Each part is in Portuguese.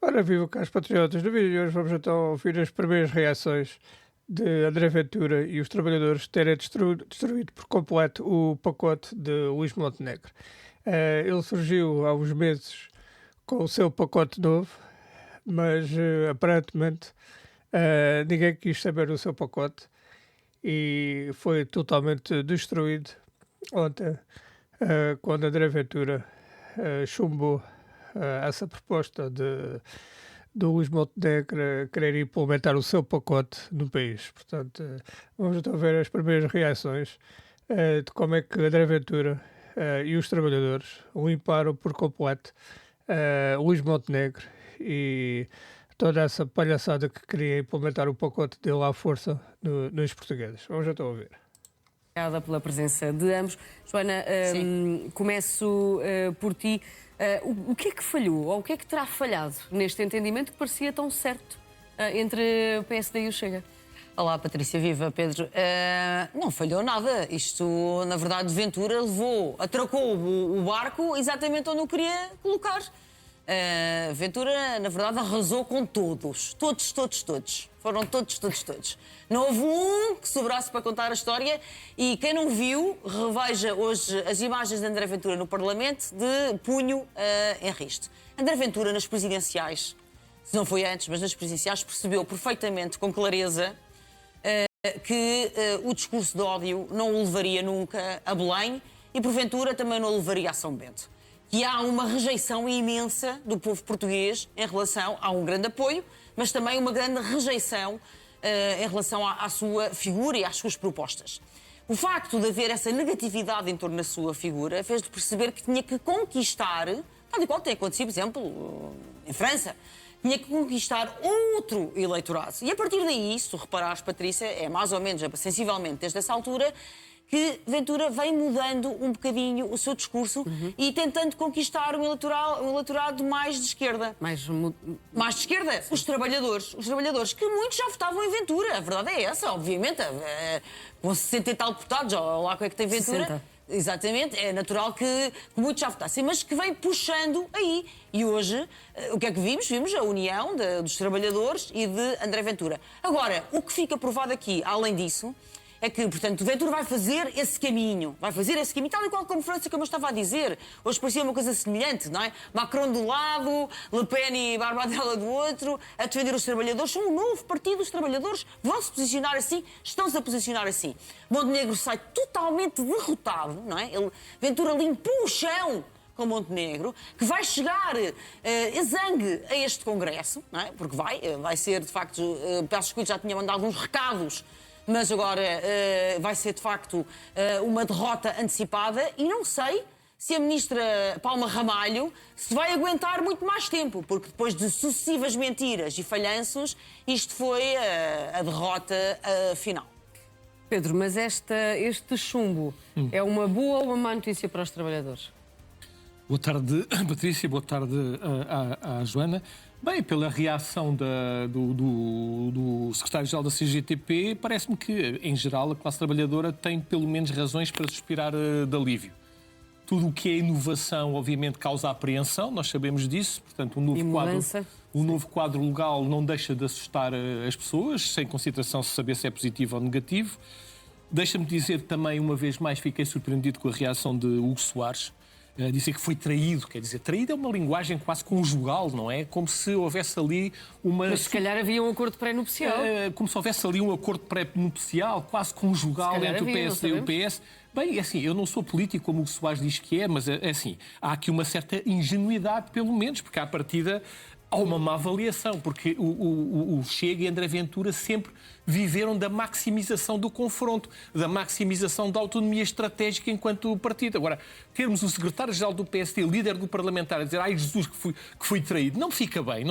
Ora, viva caros patriotas, no vídeo de hoje vamos então ouvir as primeiras reações de André Ventura e os trabalhadores terem destruído por completo o pacote de Luís Montenegro. Ele surgiu há uns meses com o seu pacote novo, mas aparentemente ninguém quis saber do seu pacote e foi totalmente destruído ontem, quando André Ventura chumbou essa proposta do Luís Montenegro querer implementar o seu pacote no país. Portanto, vamos então ver as primeiras reações de como é que André Ventura e os trabalhadores limparam por completo Luís Montenegro e toda essa palhaçada que queria implementar o pacote dele à força nos portugueses. Vamos então ouvir. Obrigada pela presença de ambos. Joana, começo por ti. O que é que falhou, ou o que é que terá falhado neste entendimento que parecia tão certo entre o PSD e o Chega? Olá, Patrícia, viva, Pedro. Não falhou nada. Isto, na verdade, Ventura atracou o barco exatamente onde eu queria colocar. Ventura, na verdade, arrasou com todos. Todos. Foram todos. Não houve um que sobrasse para contar a história e quem não viu, reveja hoje as imagens de André Ventura no Parlamento de punho em riste. André Ventura, nas presidenciais, se não foi antes, mas nas presidenciais, percebeu perfeitamente, com clareza, que o discurso de ódio não o levaria nunca a Belém e, porventura, também não o levaria a São Bento. Que há uma rejeição imensa do povo português em relação a um grande apoio, mas também uma grande rejeição em relação à sua figura e às suas propostas. O facto de haver essa negatividade em torno da sua figura fez-lhe perceber que tinha que conquistar, tal e qual tem acontecido, por exemplo, em França, tinha que conquistar outro eleitorado. E a partir daí, se tu reparares, Patrícia, é mais ou menos, sensivelmente desde essa altura, que Ventura vem mudando um bocadinho o seu discurso e tentando conquistar um eleitorado mais de esquerda. Mais de esquerda? Sim. Os trabalhadores, que muitos já votavam em Ventura. A verdade é essa, obviamente. Com 60 e tal deputados, ou lá o que é que tem Ventura. 60. Exatamente, é natural que muitos já votassem, mas que vem puxando aí. E hoje, o que é que vimos? Vimos a união dos trabalhadores e de André Ventura. Agora, o que fica provado aqui, além disso, é que, portanto, Ventura vai fazer esse caminho, tal e qual como França, como eu estava a dizer. Hoje parecia uma coisa semelhante, não é? Macron do lado, Le Pen e Barbadella do outro, a defender os trabalhadores. São um novo partido dos trabalhadores, vão-se posicionar assim, estão-se a posicionar assim. Montenegro sai totalmente derrotado, não é? Ventura limpou o chão com Montenegro, que vai chegar exangue a este Congresso, não é? Porque vai ser, de facto, Passos Coelho já tinha mandado uns recados, mas agora vai ser, de facto, uma derrota antecipada e não sei se a ministra Palma Ramalho se vai aguentar muito mais tempo, porque depois de sucessivas mentiras e falhanços, isto foi a derrota final. Pedro, mas este chumbo é uma boa ou uma má notícia para os trabalhadores? Boa tarde, Patrícia. Boa tarde à Joana. Bem, pela reação do secretário-geral da CGTP, parece-me que, em geral, a classe trabalhadora tem pelo menos razões para suspirar de alívio. Tudo o que é inovação, obviamente, causa apreensão, nós sabemos disso. Portanto, um novo quadro legal não deixa de assustar as pessoas, sem consideração se saber se é positivo ou negativo. Deixa-me dizer também, uma vez mais, fiquei surpreendido com a reação de Hugo Soares, dizer que foi traído. Quer dizer, traído é uma linguagem quase conjugal, não é? Como se houvesse ali uma... Mas se calhar havia um acordo pré-nupcial. Como se houvesse ali um acordo pré-nupcial, quase conjugal entre o PSD e o PS. Bem, é assim, eu não sou político como o Soares diz que é, mas é assim, há aqui uma certa ingenuidade, pelo menos, porque à partida há uma má avaliação, porque o Chega e André Ventura sempre viveram da maximização do confronto, da maximização da autonomia estratégica enquanto partido. Agora, termos o secretário-geral do PSD, líder do parlamentar, a dizer ai Jesus que fui traído, não fica bem.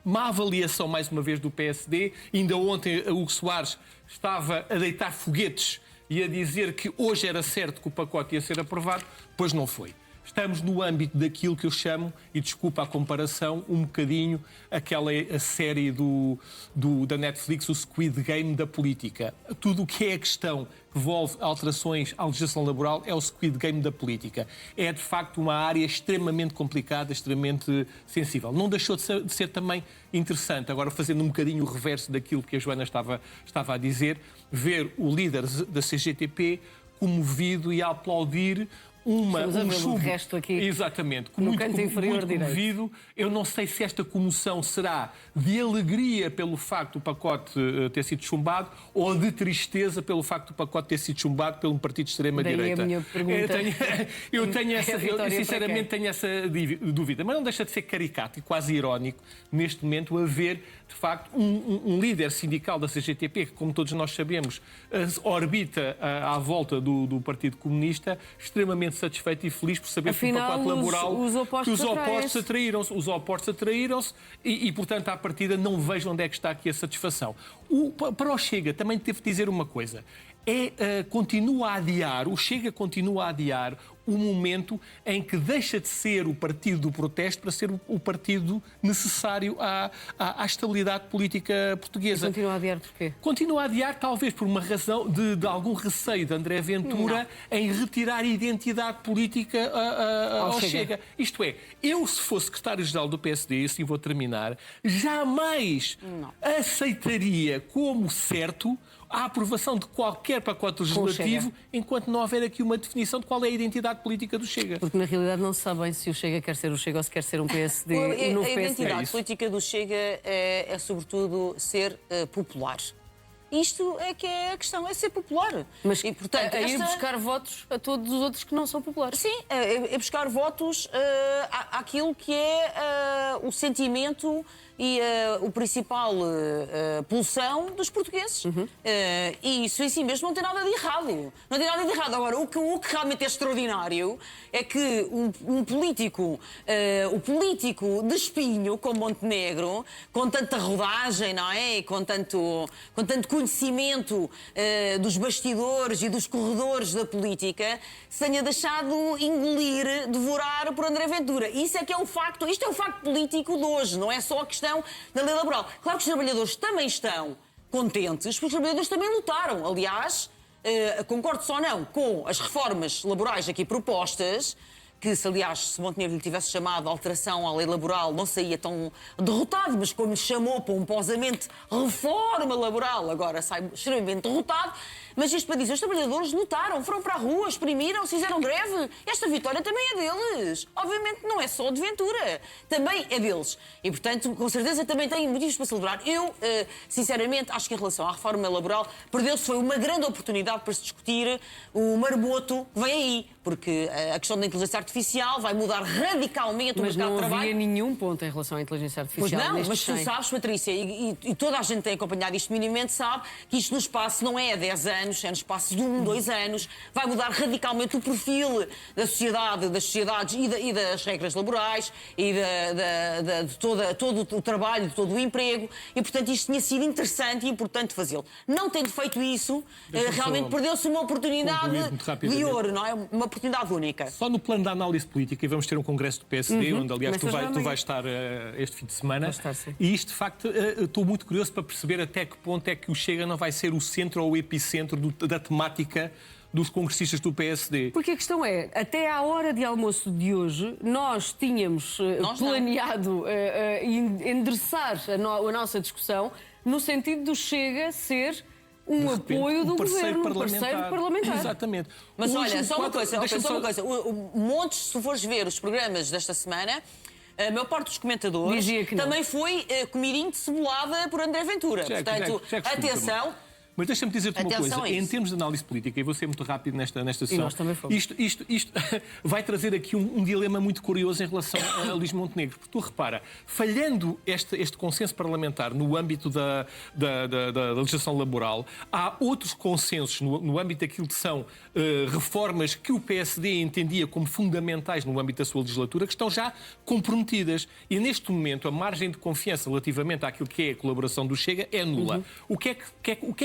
Má avaliação, mais uma vez, do PSD. Ainda ontem o Hugo Soares estava a deitar foguetes e a dizer que hoje era certo que o pacote ia ser aprovado, pois não foi. Estamos no âmbito daquilo que eu chamo, e desculpa a comparação, um bocadinho a série da Netflix, o Squid Game da política. Tudo o que é a questão que envolve alterações à legislação laboral é o Squid Game da política. É, de facto, uma área extremamente complicada, extremamente sensível. Não deixou de ser também interessante, agora fazendo um bocadinho o reverso daquilo que a Joana estava a dizer, ver o líder da CGTP comovido e a aplaudir o resto aqui exatamente, no canto inferior muito comovido. Eu não sei se esta comoção será de alegria pelo facto do pacote ter sido chumbado ou de tristeza pelo facto do pacote ter sido chumbado por um partido de extrema-direita. Daí a minha pergunta. Eu sinceramente tenho essa dúvida, mas não deixa de ser caricato e quase irónico neste momento haver, de facto, um líder sindical da CGTP que, como todos nós sabemos, orbita à volta do Partido Comunista, extremamente satisfeito e feliz por saber que o pacote laboral os opostos atraíram-se e, portanto, à partida não vejo onde é que está aqui a satisfação. Para o Chega também devo dizer uma coisa. O Chega continua a adiar o momento em que deixa de ser o partido do protesto para ser o partido necessário à estabilidade política portuguesa. E continua a adiar porquê? Continua a adiar talvez por uma razão de algum receio de André Ventura em retirar identidade política ao Chega. Isto é, eu se fosse secretário-geral do PSD, e assim vou terminar, jamais aceitaria como certo a aprovação de qualquer pacote legislativo enquanto não houver aqui uma definição de qual é a identidade política do Chega. Porque na realidade não se sabe bem se o Chega quer ser o Chega ou se quer ser um PSD. A identidade política do Chega é sobretudo ser popular. Isto é que é a questão, é ser popular. Mas, e, portanto, ir buscar votos a todos os outros que não são populares. Sim, é buscar votos àquilo que é o sentimento e o principal pulsão dos portugueses. E isso em si mesmo não tem nada de errado. Não tem nada de errado. Agora, o que realmente é extraordinário é que o político de espinho, como Montenegro, com tanta rodagem, não é? E com tanto conhecimento dos bastidores e dos corredores da política, se tenha deixado engolir, devorar por André Ventura. Isso é que é o facto, isto é o facto político de hoje, não é só a questão da lei laboral. Claro que os trabalhadores também estão contentes, porque os trabalhadores também lutaram. Aliás, concordo só não com as reformas laborais aqui propostas, que se Montenegro lhe tivesse chamado alteração à lei laboral, não saía tão derrotado, mas como lhe chamou pomposamente reforma laboral, agora sai extremamente derrotado. Mas isto para dizer, os trabalhadores lutaram, foram para a rua, exprimiram-se, fizeram greve. Esta vitória também é deles. Obviamente não é só de Ventura, também é deles. E, portanto, com certeza também têm motivos para celebrar. Eu, sinceramente, acho que em relação à reforma laboral, perdeu-se foi uma grande oportunidade para se discutir o marmoto que vem aí. Porque a questão da inteligência artificial vai mudar radicalmente o mercado de trabalho. Mas não havia nenhum ponto em relação à inteligência artificial. Pois não, mas tu sabes, Patrícia, e toda a gente tem acompanhado isto minimamente, sabe que isto no espaço não é há 10 anos, é no espaço de 2 anos, vai mudar radicalmente o perfil da sociedade, das sociedades e das regras laborais e de todo o trabalho, de todo o emprego, e portanto isto tinha sido interessante e importante fazê-lo. Não tendo feito isso, realmente perdeu-se uma oportunidade de ouro, não é? Uma oportunidade única. Só no plano da análise política, e vamos ter um congresso do PSD, onde aliás tu vais estar este fim de semana, estar, sim. E isto de facto estou muito curioso para perceber até que ponto é que o Chega não vai ser o centro ou o epicentro da temática dos congressistas do PSD. Porque a questão é, até à hora de almoço de hoje, nós tínhamos planeado endereçar a nossa discussão no sentido do Chega ser apoio do governo, um parceiro parlamentar. Exatamente. Mas olha, só uma coisa. O Montes, se fores ver os programas desta semana, a maior parte dos comentadores também foi comidinho de cebolada por André Ventura. Portanto, atenção. Mas deixa-me dizer-te uma coisa, em termos de análise política, e vou ser muito rápido nesta sessão, isto vai trazer aqui um dilema muito curioso em relação a Luís Montenegro. Porque tu repara, falhando este consenso parlamentar no âmbito da legislação laboral, há outros consensos no âmbito daquilo que são reformas que o PSD entendia como fundamentais no âmbito da sua legislatura, que estão já comprometidas. E neste momento a margem de confiança relativamente àquilo que é a colaboração do Chega é nula. O que é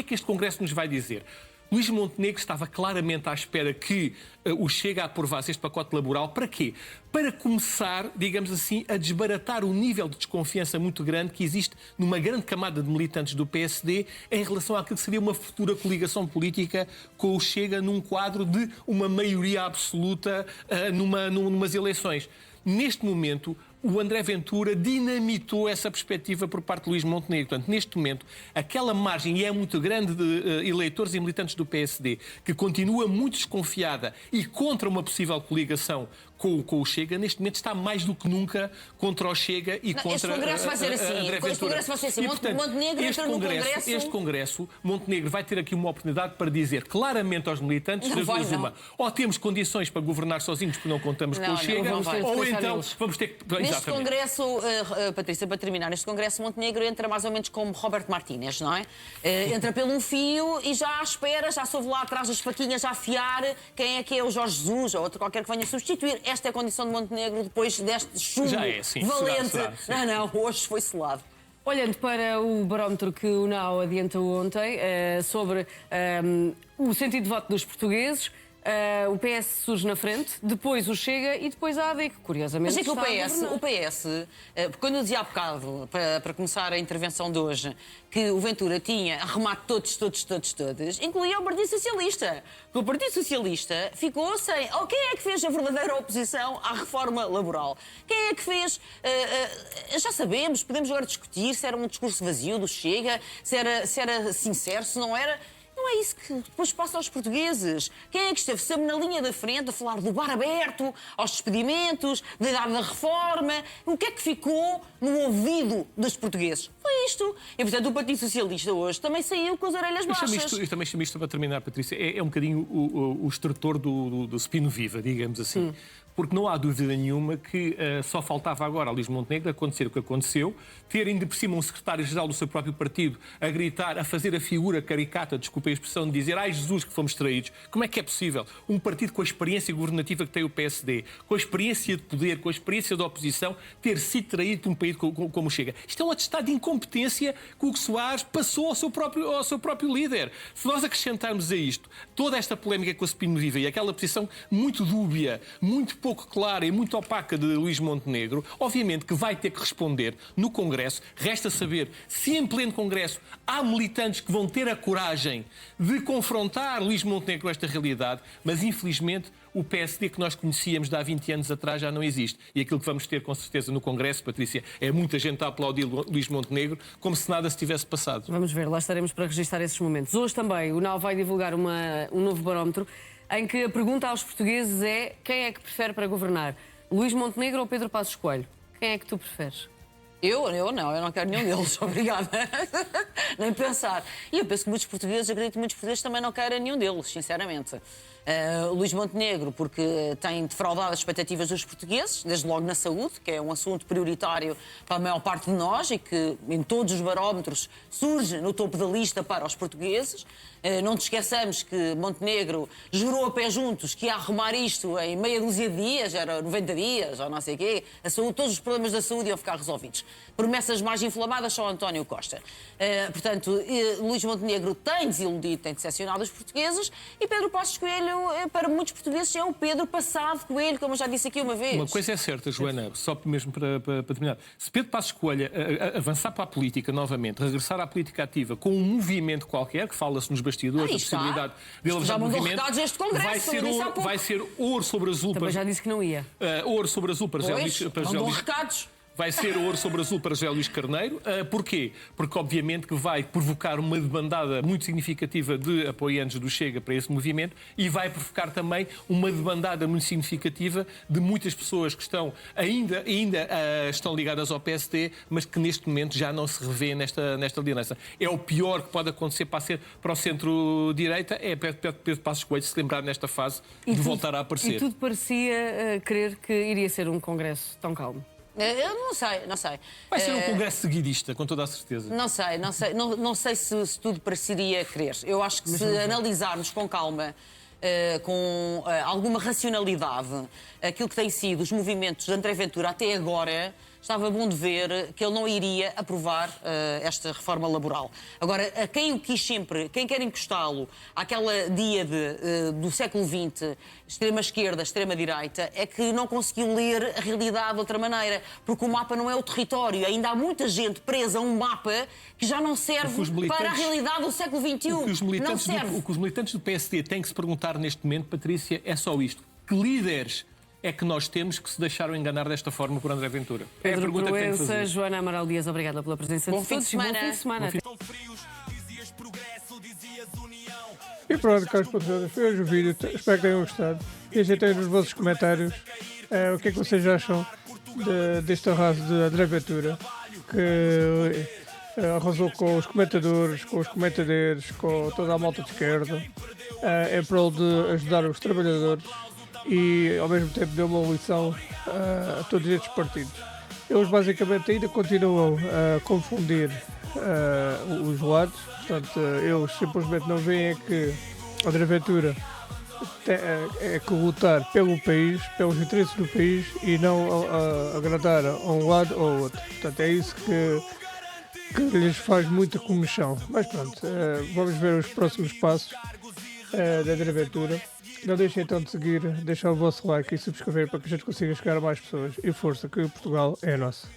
que este Congresso nos vai dizer? Luís Montenegro estava claramente à espera que o Chega aprovasse este pacote laboral. Para quê? Para começar, digamos assim, a desbaratar o nível de desconfiança muito grande que existe numa grande camada de militantes do PSD em relação àquilo que seria uma futura coligação política com o Chega num quadro de uma maioria absoluta numas eleições. Neste momento, o André Ventura dinamitou essa perspectiva por parte de Luís Montenegro. Portanto, neste momento, aquela margem, e é muito grande, de eleitores e militantes do PSD, que continua muito desconfiada e contra uma possível coligação com o Chega, neste momento está mais do que nunca contra o Chega e contra este Congresso vai ser assim. André Ventura. Este Congresso vai ser assim. E, portanto, Montenegro entra no Congresso... Este Congresso, Montenegro vai ter aqui uma oportunidade para dizer claramente aos militantes das duas uma. Ou temos condições para governar sozinhos porque não contamos com o Chega, ou então vamos ter que... Neste Congresso, Patrícia, para terminar, neste Congresso Montenegro entra mais ou menos como Roberto Martínez, não é? Entra pelo um fio e já à espera, já soube lá atrás das faquinhas a afiar quem é que é o Jorge Jesus ou outro qualquer que venha substituir. Esta é a condição de Montenegro depois deste chumbo valente. Será. Não, hoje foi selado. Olhando para o barómetro que o NAU adiantou ontem sobre o sentido de voto dos portugueses, o PS surge na frente, depois o Chega e depois a AD, que curiosamente mas é que o PS, quando eu dizia há bocado, para começar a intervenção de hoje, que o Ventura tinha arrumado todos, incluía o Partido Socialista. Porque o Partido Socialista ficou sem... quem é que fez a verdadeira oposição à reforma laboral? Quem é que fez... já sabemos, podemos agora discutir se era um discurso vazio do Chega, se era sincero, se não era... Não é isso que depois passa aos portugueses. Quem é que esteve sempre na linha da frente a falar do bar aberto, aos despedimentos, da idade da reforma? O que é que ficou no ouvido dos portugueses? Foi isto. E, portanto, o Partido Socialista hoje também saiu com as orelhas baixas. Eu também chamo isto, para terminar, Patrícia, é um bocadinho o extrator do Spino Viva, digamos assim. Porque não há dúvida nenhuma que só faltava agora a Luís Montenegro acontecer o que aconteceu, ter ainda por cima um secretário-geral do seu próprio partido a gritar, a fazer a figura caricata, desculpe a expressão, de dizer ai Jesus que fomos traídos. Como é que é possível um partido com a experiência governativa que tem o PSD, com a experiência de poder, com a experiência da oposição, ter sido traído por um país como Chega? Isto é um atestado de incompetência que o Hugo Soares passou ao seu próprio líder. Se nós acrescentarmos a isto toda esta polémica com a Spino Viva e aquela posição muito dúbia, muito pouco clara e muito opaca de Luís Montenegro, obviamente que vai ter que responder no Congresso. Resta saber se em pleno Congresso há militantes que vão ter a coragem de confrontar Luís Montenegro com esta realidade, mas infelizmente o PSD que nós conhecíamos de há 20 anos atrás já não existe. E aquilo que vamos ter com certeza no Congresso, Patrícia, é muita gente a aplaudir Luís Montenegro como se nada se tivesse passado. Vamos ver, lá estaremos para registrar esses momentos. Hoje também o NAU vai divulgar um novo barómetro em que a pergunta aos portugueses é quem é que prefere para governar, Luís Montenegro ou Pedro Passos Coelho? Quem é que tu preferes? Eu não quero nenhum deles, obrigada. Nem pensar. E eu penso que muitos portugueses, acredito que muitos portugueses também não querem nenhum deles, sinceramente. Luís Montenegro, porque tem defraudado as expectativas dos portugueses, desde logo na saúde, que é um assunto prioritário para a maior parte de nós e que em todos os barómetros surge no topo da lista para os portugueses. Não te esqueçamos que Montenegro jurou a pé juntos que ia arrumar isto em meia dúzia de dias, era 90 dias ou não sei o quê. A saúde, todos os problemas da saúde iam ficar resolvidos. Promessas mais inflamadas só António Costa. Portanto, Luís Montenegro tem desiludido, tem decepcionado os portugueses e Pedro Passos Coelho, para muitos portugueses, é o Pedro passado Coelho, como eu já disse aqui uma vez. Uma coisa é certa, Joana, só mesmo para terminar. Se Pedro Passos Coelho avançar para a política novamente, regressar à política ativa com um movimento qualquer, que fala-se nos bastidores, a possibilidade dele já mandou recados a este Congresso, vai ser ouro sobre azul. Também já disse que não ia. Ouro sobre azul para José Luís. Mandou recados. Vai ser ouro sobre azul para José Luís Carneiro. Porquê? Porque, obviamente, que vai provocar uma debandada muito significativa de apoiantes do Chega para esse movimento e vai provocar também uma debandada muito significativa de muitas pessoas que ainda estão ligadas ao PSD, mas que neste momento já não se revêem nesta liderança. É o pior que pode acontecer para o centro-direita, é Pedro Passos Coelho se lembrar nesta fase de voltar a aparecer. E tudo parecia crer que iria ser um congresso tão calmo. Eu não sei. Vai ser um congresso seguidista, com toda a certeza. Não sei se tudo pareceria querer. Eu acho que se analisarmos com calma, com alguma racionalidade, aquilo que tem sido os movimentos de André Ventura até agora, estava bom de ver que ele não iria aprovar esta reforma laboral. Agora, a quem o quis sempre, quem quer encostá-lo àquela díade do século XX, extrema-esquerda, extrema-direita, é que não conseguiu ler a realidade de outra maneira, porque o mapa não é o território. Ainda há muita gente presa a um mapa que já não serve para a realidade do século XXI. O que os militantes do PSD têm que se perguntar neste momento, Patrícia, é só isto. Que líderes é que nós temos que se deixaram enganar desta forma por André Ventura? Pedro é a pergunta que tem que fazer. Joana Amaral Dias, obrigada pela presença Bom de fim de todos e bom semana. fim de semana. E pronto, caros patrocinadores, foi hoje o vídeo. Espero que tenham gostado. E aceitei nos vossos comentários o que é que vocês acham deste arraso de André Ventura, que arrasou com os comentadores, com os comentadores, com toda a malta de esquerda, em prol de ajudar os trabalhadores e ao mesmo tempo deu uma lição a todos estes partidos. Eles basicamente ainda continuam a confundir os lados, portanto eles simplesmente não veem que André Ventura é que lutar pelo país, pelos interesses do país e não agradar a um lado ou ao outro. Portanto é isso que lhes faz muita comichão. Mas pronto, vamos ver os próximos passos da André Ventura. Não deixem então de seguir, deixar o vosso like e subscrever para que a gente consiga chegar a mais pessoas. E força, que Portugal é nosso.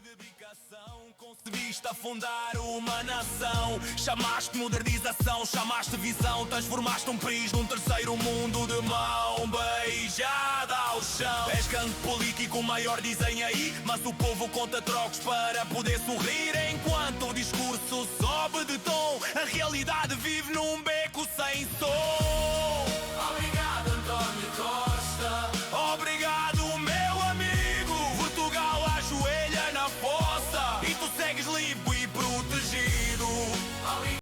Conseguiste afundar uma nação, chamaste modernização, chamaste visão, transformaste um país num terceiro mundo de mão beijada ao chão. És grande político, o maior dizem aí, mas o povo conta trocos para poder sorrir enquanto